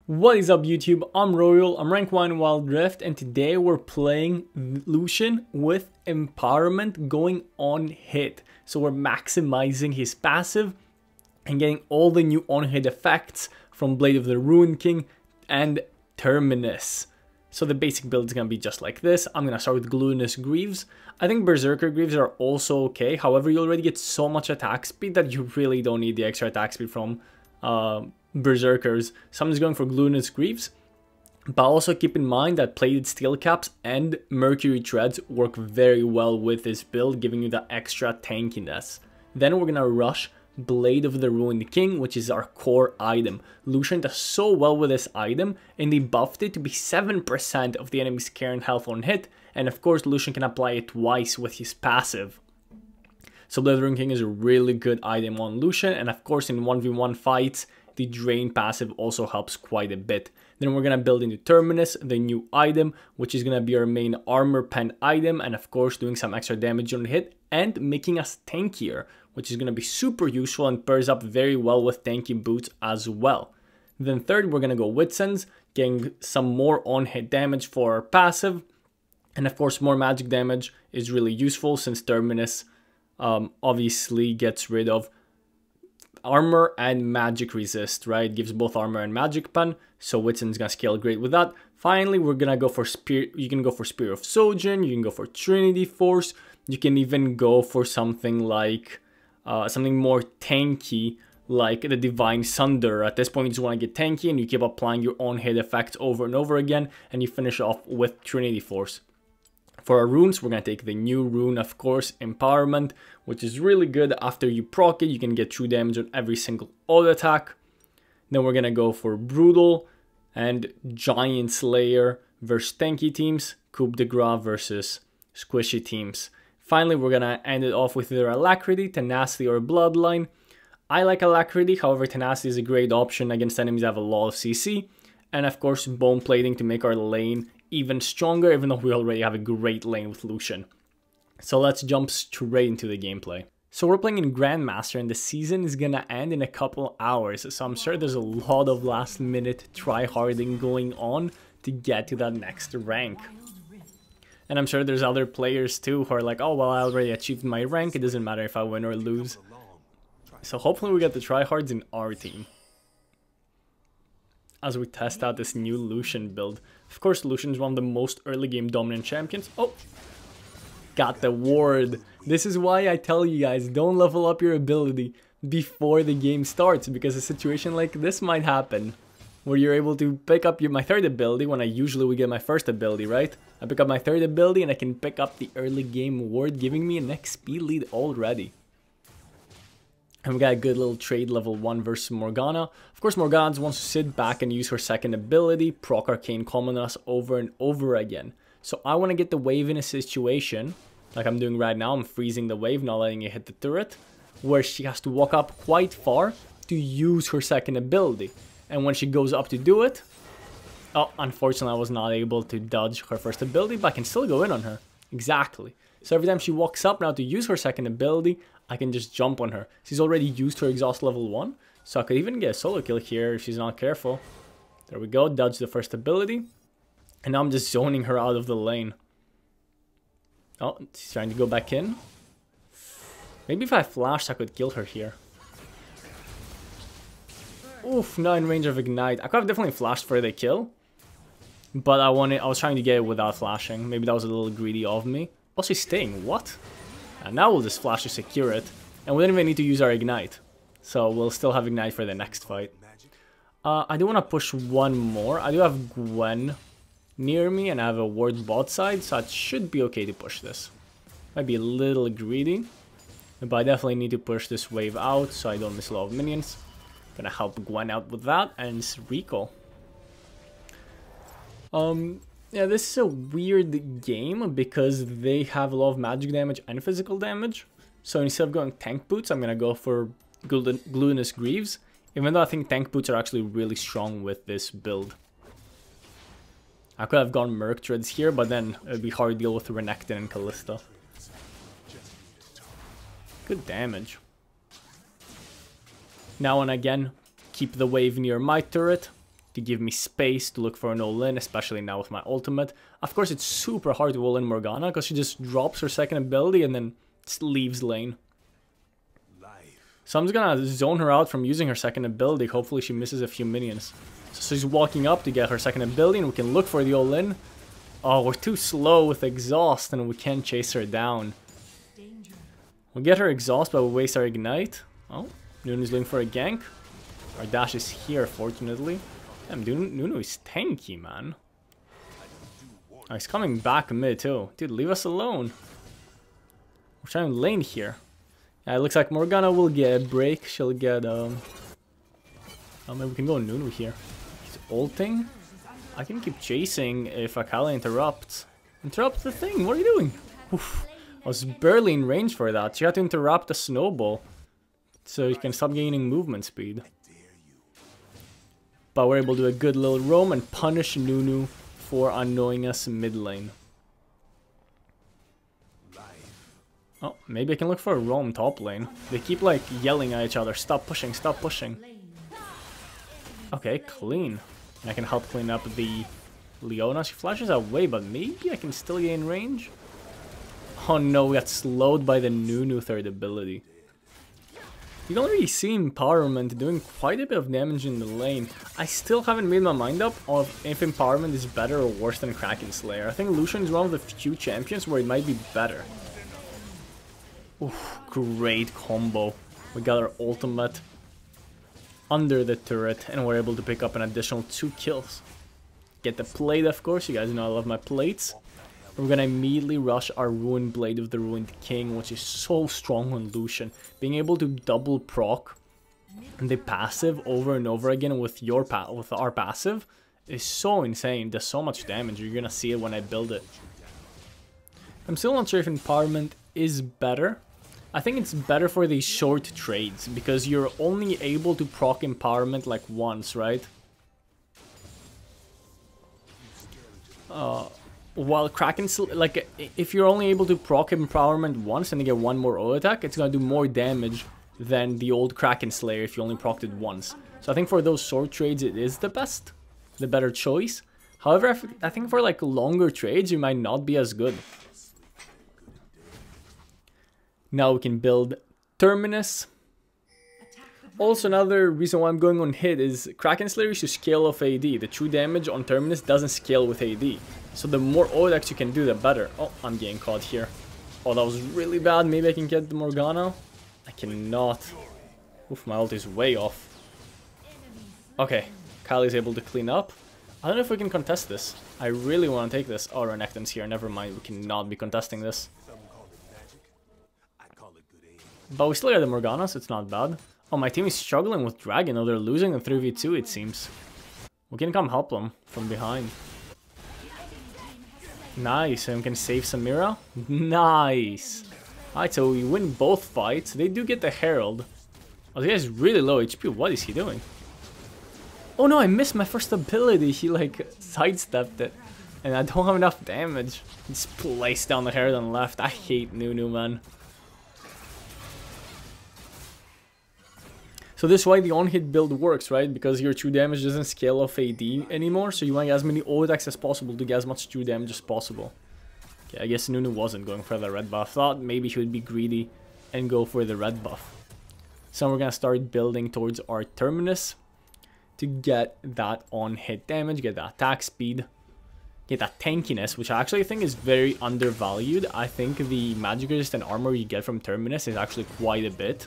What is up YouTube, I'm Royal, I'm rank 1 Wild Rift, and today we're playing Lucian with Empowerment going on hit. So we're maximizing his passive and getting all the new on hit effects from Blade of the Ruined King and Terminus. So the basic build is going to be just like this. I'm going to start with Glutinous Greaves. I think Berserker Greaves are also okay, however you already get so much attack speed that you really don't need the extra attack speed from Berserkers. So I'm just going for Glutinous Greaves, but also keep in mind that Plated Steel Caps and Mercury Treads work very well with this build, giving you the extra tankiness. Then we're gonna rush Blade of the Ruined King, which is our core item. Lucian does so well with this item, and they buffed it to be 7% of the enemy's current health on hit, and of course Lucian can apply it twice with his passive. So Blade of the Ruined King is a really good item on Lucian, and of course in 1v1 fights, the Drain passive also helps quite a bit. Then we're going to build into Terminus, the new item, which is going to be our main armor pen item, and of course doing some extra damage on hit and making us tankier, which is going to be super useful and pairs up very well with tanky boots as well. Then third, we're going to go Witsons, getting some more on hit damage for our passive, and of course more magic damage is really useful since Terminus obviously gets rid of armor and magic resist, right? Gives both armor and magic pen, so Whitson's gonna scale great with that. Finally, we're gonna go for Spear. You can go for Spear of Sojin, you can go for Trinity Force, you can even go for something like something more tanky like the Divine Sunder. At this point you just want to get tanky and you keep applying your own hit effects over and over again, and you finish off with Trinity Force. For our runes, we're going to take the new rune, of course, Empowerment, which is really good. After you proc it, you can get true damage on every single auto attack. Then we're going to go for Brutal and Giant Slayer versus tanky teams, Coup de Grace versus squishy teams. Finally, we're going to end it off with either Alacrity, Tenacity, or Bloodline. I like Alacrity, however, Tenacity is a great option against enemies that have a lot of CC. And of course, Bone Plating to make our lane even stronger, even though we already have a great lane with Lucian. So let's jump straight into the gameplay. So we're playing in Grandmaster and the season is gonna end in a couple hours, so I'm sure there's a lot of last minute try-harding going on to get to that next rank. And I'm sure there's other players too who are like, oh well, I already achieved my rank, it doesn't matter if I win or lose. So hopefully we get the tryhards in our team as we test out this new Lucian build. Of course, Lucian is one of the most early game dominant champions. Oh, got the ward. This is why I tell you guys, don't level up your ability before the game starts, because a situation like this might happen, where you're able to pick up my third ability when I usually would get my first ability, right? I pick up my third ability and I can pick up the early game ward, giving me an XP lead already. And we got a good little trade level 1 versus Morgana. Of course, Morgana just wants to sit back and use her second ability, proc Arcane Common on us over and over again. So I want to get the wave in a situation, like I'm doing right now. I'm freezing the wave, not letting it hit the turret, where she has to walk up quite far to use her second ability. And when she goes up to do it, oh, unfortunately I was not able to dodge her first ability, but I can still go in on her. Exactly. So every time she walks up now to use her second ability, I can just jump on her. She's already used her exhaust level 1, so I could even get a solo kill here if she's not careful. There we go, dodge the first ability. And now I'm just zoning her out of the lane. Oh, she's trying to go back in. Maybe if I flashed, I could kill her here. Oof, not in range of Ignite. I could have definitely flashed for the kill, but I was trying to get it without flashing. Maybe that was a little greedy of me. Oh, she's staying, what? And now we'll just flash to secure it, and we don't even need to use our Ignite. So we'll still have Ignite for the next fight. I do want to push one more. I do have Gwen near me, and I have a ward bot side, so it should be okay to push this. Might be a little greedy, but I definitely need to push this wave out so I don't miss a lot of minions. Gonna help Gwen out with that, and it's recall. Yeah, this is a weird game because they have a lot of magic damage and physical damage. So instead of going tank boots, I'm gonna go for Glutinous Greaves, even though I think tank boots are actually really strong with this build. I could have gone Merc Treads here, but then it would be hard to deal with Renekton and Kalista. Good damage. Now and again, keep the wave near my turret to give me space to look for an all-in, especially now with my ultimate. Of course, it's super hard to all-in Morgana because she just drops her second ability and then just leaves lane. So I'm just gonna zone her out from using her second ability. Hopefully she misses a few minions. So she's walking up to get her second ability and we can look for the all-in. Oh, we're too slow with exhaust and we can't chase her down. We'll get her exhaust but we'll waste our ignite. Oh, Nunu's looking for a gank. Our dash is here, fortunately. Damn, Nunu is tanky, man. Oh, he's coming back mid too. Dude, leave us alone. We're trying to lane here. Yeah, it looks like Morgana will get a break. She'll get oh, maybe we can go Nunu here. He's ulting. I can keep chasing if Akali interrupts. Interrupt the thing, what are you doing? Oof. I was barely in range for that. You had to interrupt the snowball so you can stop gaining movement speed. But we're able to do a good little roam and punish Nunu for annoying us mid lane. Oh, maybe I can look for a roam top lane. They keep like yelling at each other, stop pushing, stop pushing. Okay, clean. And I can help clean up the Leona. She flashes away, but maybe I can still gain range? Oh no, we got slowed by the Nunu third ability. You can already see Empowerment doing quite a bit of damage in the lane. I still haven't made my mind up of if Empowerment is better or worse than Kraken Slayer. I think Lucian is one of the few champions where it might be better. Oof, great combo. We got our ultimate under the turret and we're able to pick up an additional 2 kills. Get the plate, of course. You guys know I love my plates. We're gonna immediately rush our Ruined Blade of the Ruined King, which is so strong on Lucian. Being able to double proc the passive over and over again with our passive is so insane. Does so much damage. You're gonna see it when I build it. I'm still not sure if Empowerment is better. I think it's better for these short trades because you're only able to proc Empowerment like once, right? While Kraken, like, if you're only able to proc Empowerment once and you get one more auto attack, it's gonna do more damage than the old Kraken Slayer if you only procced it once. So I think for those short trades it is the best, the better choice. However, I think for like longer trades you might not be as good. Now we can build Terminus. Also, another reason why I'm going on hit is Kraken Slayer is to scale off AD. The true damage on Terminus doesn't scale with AD. So the more auto-attacks you can do, the better. Oh, I'm getting caught here. Oh, that was really bad. Maybe I can get the Morgana. I cannot. Oof, my ult is way off. Okay, Kylie's able to clean up. I don't know if we can contest this. I really want to take this. Oh, Renekton's here. Never mind, we cannot be contesting this. But we still got the Morgana, so it's not bad. Oh, my team is struggling with Dragon. Oh, they're losing in 3v2, it seems. We can come help them from behind. Nice, and we can save Samira. Nice. Alright, so we win both fights. They do get the Herald. Oh, this guy's really low HP. What is he doing? Oh no, I missed my first ability. He like sidestepped it. And I don't have enough damage. Just placed down the Herald and left. I hate Nunu, man. So this is why the on-hit build works, right? Because your true damage doesn't scale off AD anymore, so you want to get as many auto-attacks as possible to get as much true damage as possible. Okay, I guess Nunu wasn't going for the red buff. Thought maybe he would be greedy and go for the red buff. So we're going to start building towards our Terminus to get that on-hit damage, get that attack speed, get that tankiness, which I actually think is very undervalued. I think the magic resistant armor you get from Terminus is actually quite a bit.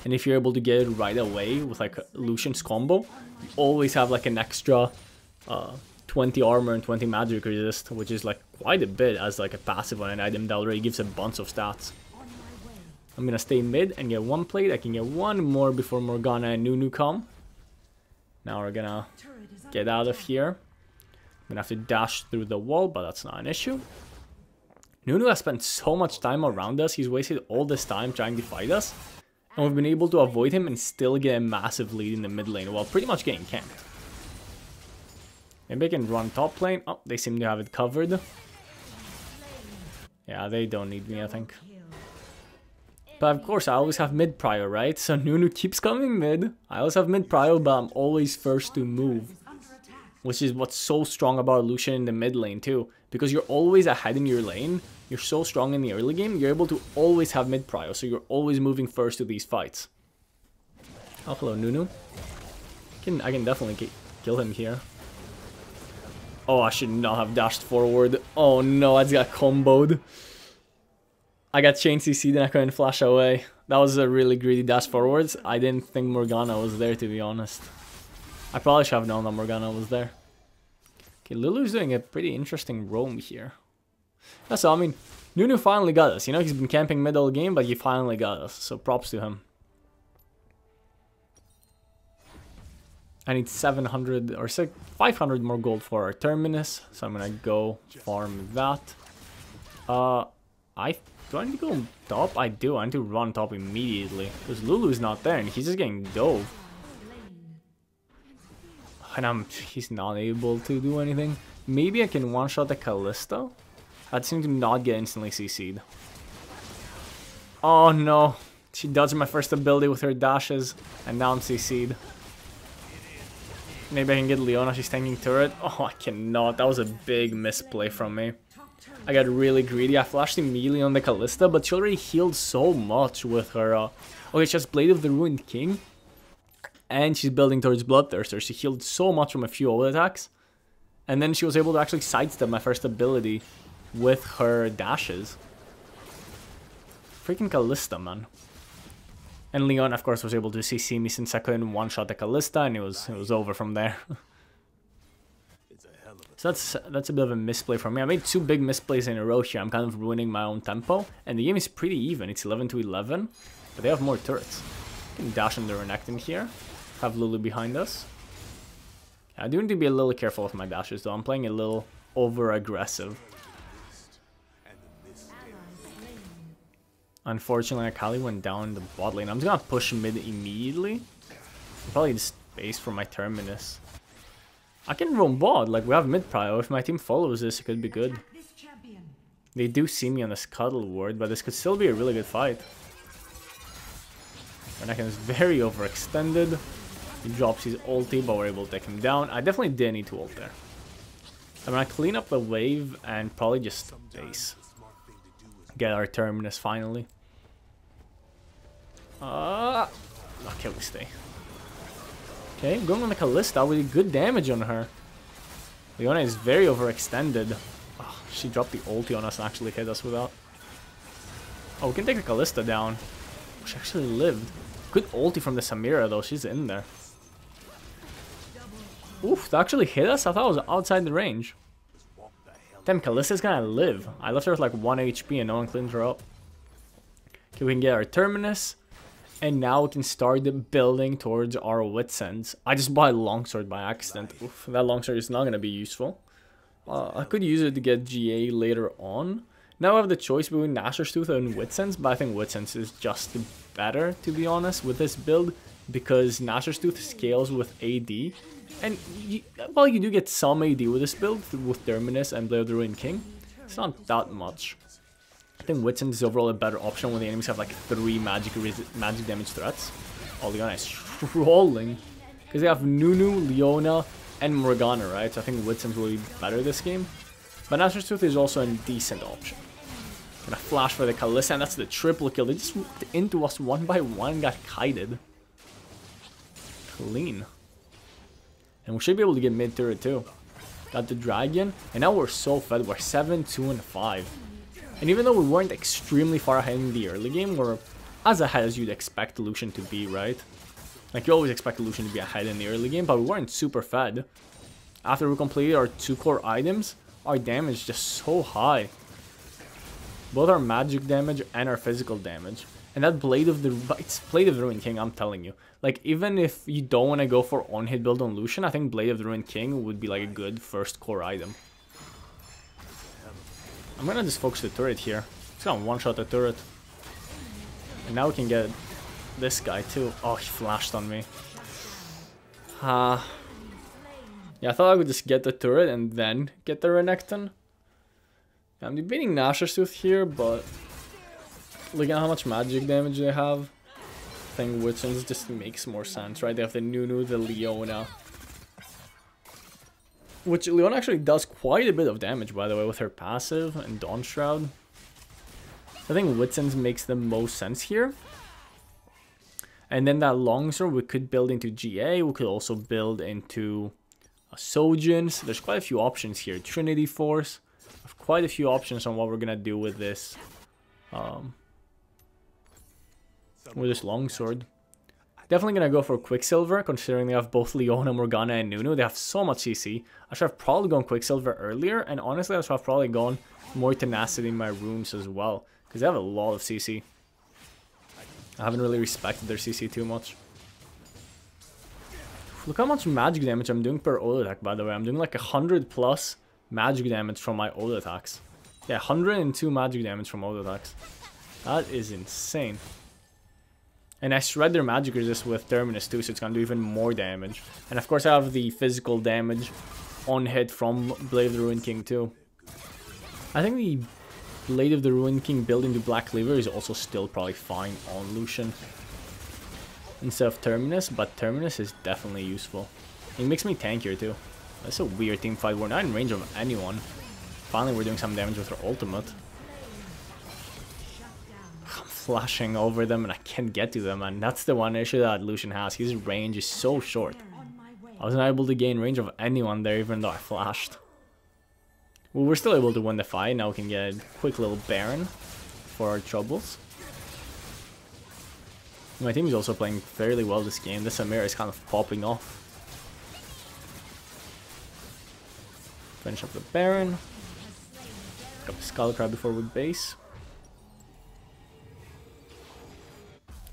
And if you're able to get it right away with like Lucian's combo, you always have like an extra 20 armor and 20 magic resist, which is like quite a bit as like a passive on an item that already gives a bunch of stats. I'm gonna stay mid and get one plate. I can get one more before Morgana and Nunu come. Now we're gonna get out of here. I'm gonna have to dash through the wall, but that's not an issue. Nunu has spent so much time around us. He's wasted all this time trying to fight us. And we've been able to avoid him and still get a massive lead in the mid lane while pretty much getting camped. Maybe I can run top lane. Oh, they seem to have it covered. Yeah, they don't need me, I think. But of course, I always have mid prio, right? So Nunu keeps coming mid. I always have mid prio, but I'm always first to move. Which is what's so strong about Lucian in the mid lane too. Because you're always ahead in your lane. You're so strong in the early game, you're able to always have mid prio. So you're always moving first to these fights. Oh, hello, Nunu. I can definitely kill him here. Oh, I should not have dashed forward. Oh no, I just got comboed. I got chain CC'd and I couldn't flash away. That was a really greedy dash forwards. I didn't think Morgana was there, to be honest. I probably should have known that Morgana was there. Okay, Lulu's doing a pretty interesting roam here. That's all. I mean, Nunu finally got us. You know, he's been camping mid all game, but he finally got us. So props to him. I need 700 or 500 more gold for our terminus. So I'm going to go farm that. Do I need to go top? I do. I need to run top immediately. Because Lulu's not there and he's just getting dove. And he's not able to do anything. Maybe I can one-shot the Kalista. That seemed to not get instantly CC'd. Oh no. She dodged my first ability with her dashes. And now I'm CC'd. Maybe I can get Leona. She's tanking turret. Oh, I cannot. That was a big misplay from me. I got really greedy. I flashed immediately on the Kalista, but she already healed so much with her. Okay, she has Blade of the Ruined King. And she's building towards Bloodthirster. She healed so much from a few ult attacks. And then she was able to actually sidestep my first ability with her dashes. Freaking Kalista, man. And Leon, of course, was able to CC me since I couldn't one-shot the Kalista, and it was over from there. So that's a bit of a misplay for me. I made 2 big misplays in a row here. I'm kind of ruining my own tempo. And the game is pretty even. It's 11 to 11. But they have more turrets. I can dash into Renekton here. Have Lulu behind us. I do need to be a little careful with my dashes though. I'm playing a little over-aggressive. Unfortunately, Akali went down the bot lane. I'm just gonna push mid immediately. Probably just space for my terminus. I can roam bot, like we have mid prio. If my team follows this, it could be good. They do see me on the scuttle ward, but this could still be a really good fight. Renekton is very overextended. He drops his ulti, but we're able to take him down. I definitely did need to ult there. I'm gonna clean up the wave and probably just base. Get our terminus finally. Okay, we stay. Okay, I'm going on the Kalista with good damage on her. Leona is very overextended. Oh, she dropped the ulti on us and actually hit us without. Oh, we can take the Kalista down. She actually lived. Good ulti from the Samira though, she's in there. Oof, that actually hit us? I thought it was outside the range. Damn, Kalista's gonna live. I left her with like 1 HP and no one cleaned her up. Okay, we can get our terminus. And now we can start building towards our Wit's End. I just bought a longsword by accident. Oof, that longsword is not gonna be useful. I could use it to get GA later on. Now I have the choice between Nashor's Tooth and Wit's End, but I think Wit's End is just better, to be honest, with this build. Because Nashor's Tooth scales with AD. And, while you do get some AD with this build, with Terminus and Blade of the Ruined King, it's not that much. I think Wit's End is overall a better option when the enemies have like 3 magic damage threats. Oh, Leona is trolling. Because they have Nunu, Leona, and Morgana, right? So I think Wit's End will be better this game. But Nashor's Tooth is also a decent option. Gonna flash for the Kalista, and that's the triple kill. They just walked into us one by one, got kited. Clean. And we should be able to get mid turret too. Got the dragon, and now we're so fed. We're 7, 2, and 5. And even though we weren't extremely far ahead in the early game, we're as ahead as you'd expect Lucian to be, right? Like you always expect Lucian to be ahead in the early game, but we weren't super fed. After we completed our 2 core items, our damage just so high. Both our magic damage and our physical damage. And that Blade of the Ruined King, I'm telling you. Like, even if you don't want to go for on-hit build on Lucian, I think Blade of the Ruined King would be like a good first core item. I'm gonna just focus the turret here. Just gonna one-shot the turret. And now we can get this guy too. Oh, he flashed on me. Yeah, I thought I would just get the turret and then get the Renekton. I'm debating Nashor's Tooth here, but Look at how much magic damage they have. I think Witchens just makes more sense, right? They have the Nunu, the Leona. Which Leona actually does quite a bit of damage, by the way, with her passive and Dawn Shroud. I think Witchens makes the most sense here. And then that Longsword we could build into GA. We could also build into Sojin. There's quite a few options here. Trinity Force. Quite a few options on what we're gonna do with this Longsword. Definitely gonna go for Quicksilver, considering they have both Leona, Morgana, and Nunu. They have so much CC. I should have probably gone Quicksilver earlier, and honestly, I should have probably gone more Tenacity in my runes as well, because they have a lot of CC. I haven't really respected their CC too much. Look how much magic damage I'm doing per auto attack, by the way. I'm doing like 100 plus magic damage from my auto attacks. Yeah, 102 magic damage from auto attacks. That is insane. And I shred their magic resist with Terminus too, so it's gonna do even more damage. And of course I have the physical damage on hit from Blade of the Ruined King too. I think the Blade of the Ruined King built into Black Cleaver is also still probably fine on Lucian instead of Terminus, but Terminus is definitely useful. It makes me tankier too. That's a weird team fight. We're not in range of anyone. Finally we're doing some damage with our ultimate. I'm flashing over them and I can't get to them, and that's the one issue that Lucian has. His range is so short. I wasn't able to gain range of anyone there even though I flashed. Well, we're still able to win the fight. Now we can get a quick little Baron for our troubles. My team is also playing fairly well this game. The Samira is kind of popping off. Finish up the Baron. Pick up the Skullcrab before we base.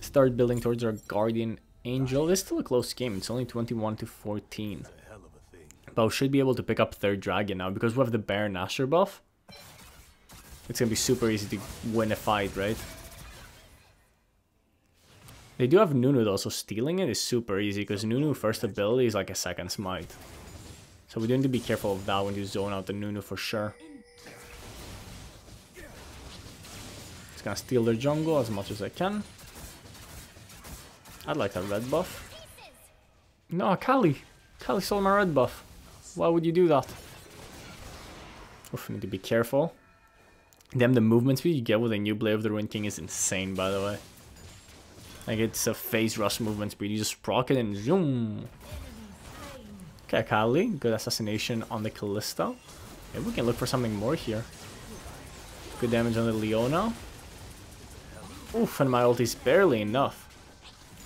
Start building towards our Guardian Angel. This is still a close game. It's only 21 to 14. But we should be able to pick up third dragon now because we have the Baron Asher buff. It's gonna be super easy to win a fight, right? They do have Nunu though, so stealing it is super easy because Nunu first ability is like a second smite. So we do need to be careful of that when you zone out the Nunu for sure. It's gonna steal their jungle as much as I can. I'd like that red buff. No, Kali! Kali stole my red buff. Why would you do that? Oof, need to be careful. Damn, the movement speed you get with a new Blade of the Ruined King is insane, by the way. Like, it's a phase rush movement speed. You just proc it and zoom. Okay, Kali. Good assassination on the Kalista. Maybe we can look for something more here. Good damage on the Leona. Oof, and my ulti's barely enough.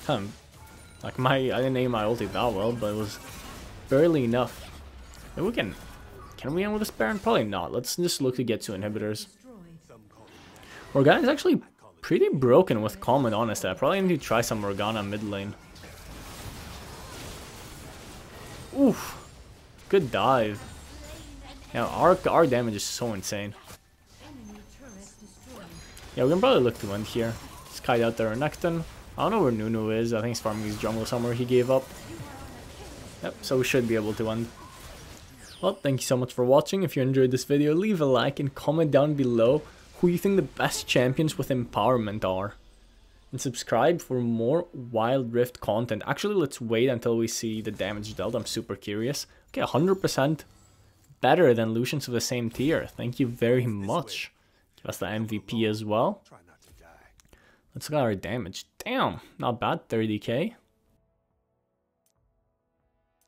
Like I didn't aim my ulti that well, but it was barely enough. Maybe we can we end with this Baron? Probably not. Let's just look to get to inhibitors. Morgana is actually pretty broken with Common, honestly. I probably need to try some Morgana mid lane. Oof. Good dive. Yeah, our damage is so insane. Yeah, we can probably look to end here. Just kite out there Renekton. I don't know where Nunu is. I think he's farming his jungle somewhere. He gave up. Yep, so we should be able to end. Well, thank you so much for watching. If you enjoyed this video, leave a like and comment down below who you think the best champions with empowerment are. And subscribe for more Wild Rift content. Actually, let's wait until we see the damage dealt. I'm super curious. Okay, 100% better than Lucians of the same tier. Thank you very much. Give us the MVP as well. Let's look at our damage. Damn, not bad, 30k.